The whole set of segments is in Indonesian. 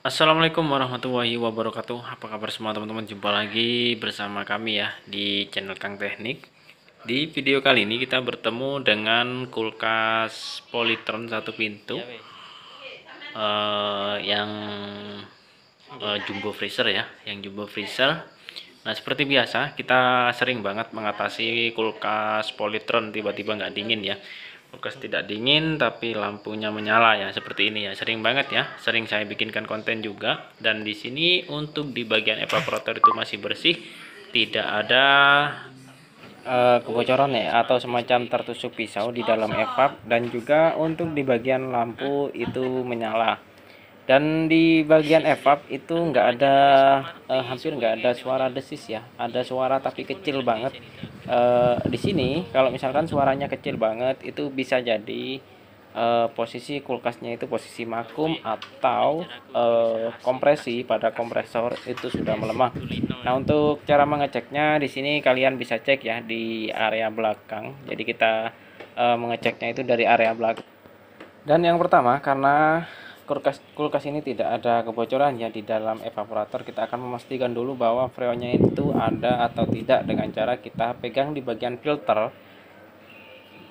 Assalamualaikum warahmatullahi wabarakatuh. Apa kabar semua teman-teman? Jumpa lagi bersama kami ya di channel Kang Teknik. Di video kali ini kita bertemu dengan kulkas Polytron satu pintu yang jumbo freezer ya, yang jumbo freezer. Nah, seperti biasa kita sering banget mengatasi kulkas Polytron tiba-tiba nggak dingin ya. Kulkas tidak dingin tapi lampunya menyala ya, seperti ini ya. Sering banget ya, sering saya bikinkan konten juga. Dan di sini untuk di bagian evaporator itu masih bersih, tidak ada kebocoran ya atau semacam tertusuk pisau di dalam evap, dan juga untuk di bagian lampu itu menyala. Dan di bagian evap itu nggak ada, hampir nggak ada suara desis ya. Ada suara tapi kecil banget. Di sini kalau misalkan suaranya kecil banget itu bisa jadi posisi kulkasnya itu posisi vakum atau kompresi pada kompresor itu sudah melemah. Nah, untuk cara mengeceknya di sini kalian bisa cek ya di area belakang. Jadi kita mengeceknya itu dari area belakang. Dan yang pertama, karena kulkas ini tidak ada kebocoran ya di dalam evaporator, kita akan memastikan dulu bahwa freonnya itu ada atau tidak dengan cara kita pegang di bagian filter.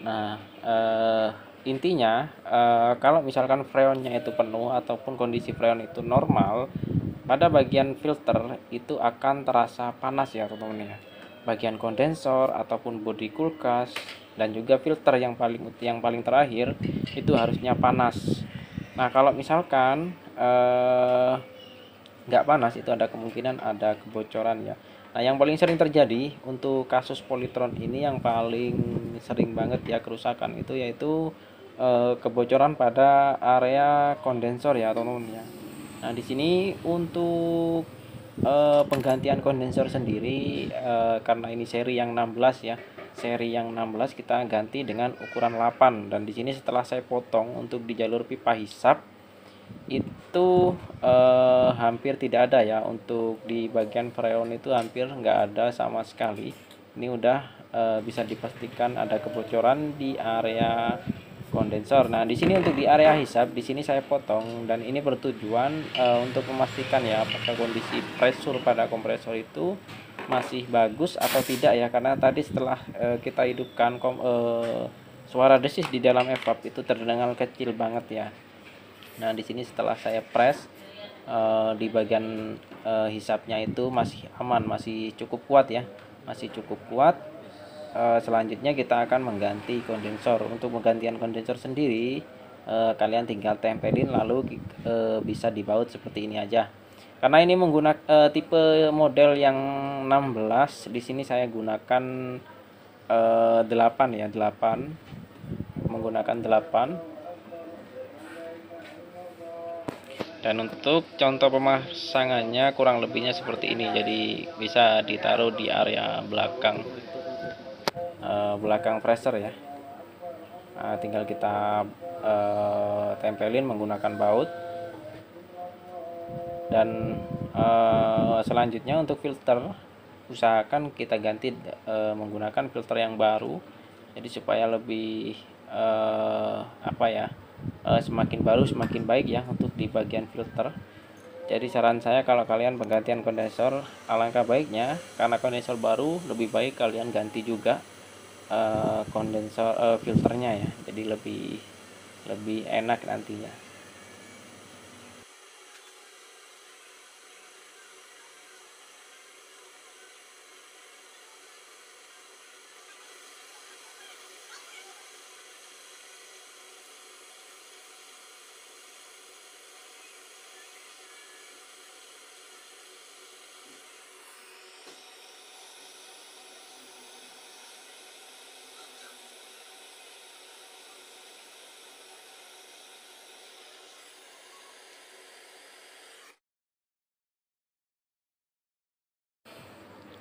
Nah, intinya kalau misalkan freonnya itu penuh ataupun kondisi freon itu normal, pada bagian filter itu akan terasa panas ya teman-teman ya. Bagian kondensor ataupun bodi kulkas dan juga filter yang paling terakhir itu harusnya panas. Nah, kalau misalkan nggak panas, itu ada kemungkinan ada kebocoran ya. Nah, yang paling sering terjadi untuk kasus Polytron ini, yang paling sering banget ya kerusakan itu yaitu kebocoran pada area kondensor ya teman-teman ya. Nah, di sini untuk penggantian kondensor sendiri, karena ini seri yang 16 ya. Seri yang 16 kita ganti dengan ukuran 8, dan di sini setelah saya potong untuk di jalur pipa hisap itu hampir tidak ada ya. Untuk di bagian freon itu hampir nggak ada sama sekali. Ini udah bisa dipastikan ada kebocoran di area kondensor. Nah, di sini untuk di area hisap, di sini saya potong, dan ini bertujuan untuk memastikan ya apakah kondisi pressure pada kompresor itu masih bagus atau tidak ya. Karena tadi setelah kita hidupkan suara desis di dalam evap itu terdengar kecil banget ya. Nah, di sini setelah saya press di bagian hisapnya itu masih aman, masih cukup kuat ya, masih cukup kuat. Selanjutnya kita akan mengganti kondensor. Untuk penggantian kondensor sendiri kalian tinggal tempelin lalu bisa dibaut seperti ini aja. Karena ini menggunakan tipe model yang 16, di sini saya gunakan 8 ya, 8, menggunakan 8. Dan untuk contoh pemasangannya kurang lebihnya seperti ini. Jadi bisa ditaruh di area belakang freezer ya. Nah, tinggal kita tempelin menggunakan baut. Dan selanjutnya untuk filter, usahakan kita ganti menggunakan filter yang baru. Jadi supaya lebih semakin baru semakin baik ya untuk di bagian filter. Jadi saran saya kalau kalian penggantian kondensor, alangkah baiknya karena kondensor baru lebih baik kalian ganti juga kondensor filternya ya. Jadi lebih enak nantinya.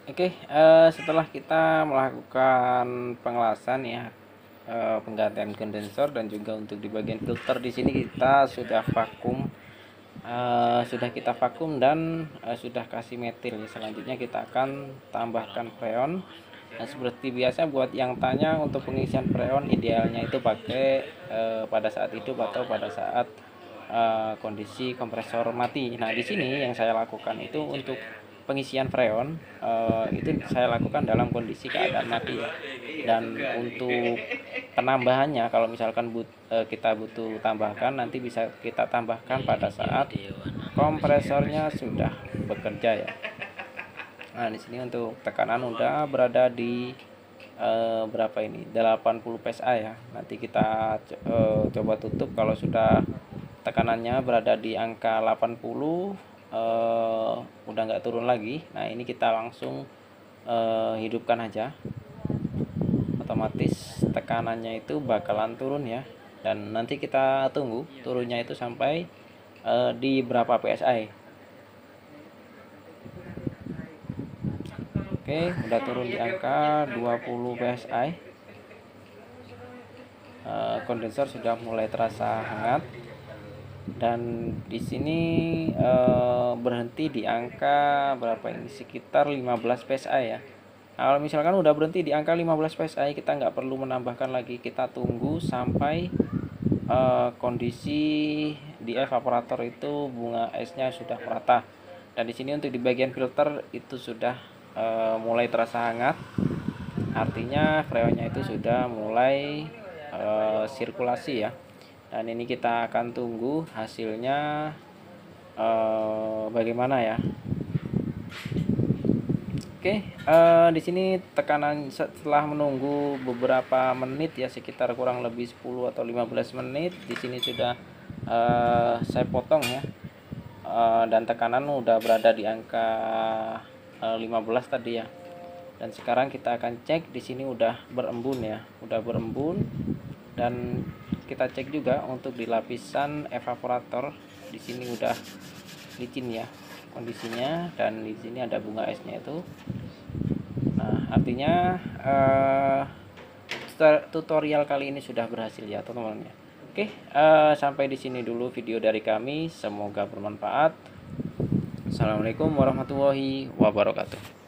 Oke, setelah kita melakukan pengelasan ya, penggantian kondensor dan juga untuk di bagian filter, di sini kita sudah vakum, dan sudah kasih metil. Selanjutnya kita akan tambahkan freon. Nah, seperti biasa buat yang tanya untuk pengisian freon idealnya itu pakai pada saat hidup atau pada saat kondisi kompresor mati. Nah, di sini yang saya lakukan itu untuk pengisian freon, itu saya lakukan dalam kondisi keadaan mati ya. Dan untuk penambahannya, kalau misalkan kita butuh tambahkan, nanti bisa kita tambahkan pada saat kompresornya sudah bekerja ya. Nah, di sini untuk tekanan udah berada di berapa ini, 80 psi ya. Nanti kita coba tutup kalau sudah tekanannya berada di angka 80, udah nggak turun lagi. Nah, ini kita langsung hidupkan aja, otomatis tekanannya itu bakalan turun ya. Dan nanti kita tunggu turunnya itu sampai di berapa psi. Oke, udah turun di angka 20 psi. Kondensor sudah mulai terasa hangat, dan di sini berhenti di angka berapa ini, sekitar 15 psi ya. Nah, kalau misalkan udah berhenti di angka 15 psi, kita nggak perlu menambahkan lagi, kita tunggu sampai kondisi di evaporator itu bunga esnya sudah merata. Dan di sini untuk di bagian filter itu sudah mulai terasa hangat, artinya freonnya itu sudah mulai sirkulasi ya. Dan ini kita akan tunggu hasilnya bagaimana ya. Oke, di sini tekanan setelah menunggu beberapa menit ya, sekitar kurang lebih 10 atau 15 menit, di sini sudah saya potong ya. Dan tekanan udah berada di angka 15 tadi ya. Dan sekarang kita akan cek, di sini udah berembun ya, udah berembun. Dan kita cek juga untuk di lapisan evaporator, di sini udah licin ya kondisinya, dan di sini ada bunga esnya itu. Nah, artinya tutorial kali ini sudah berhasil ya teman-teman ya. Oke, sampai di sini dulu video dari kami, semoga bermanfaat. Assalamualaikum warahmatullahi wabarakatuh.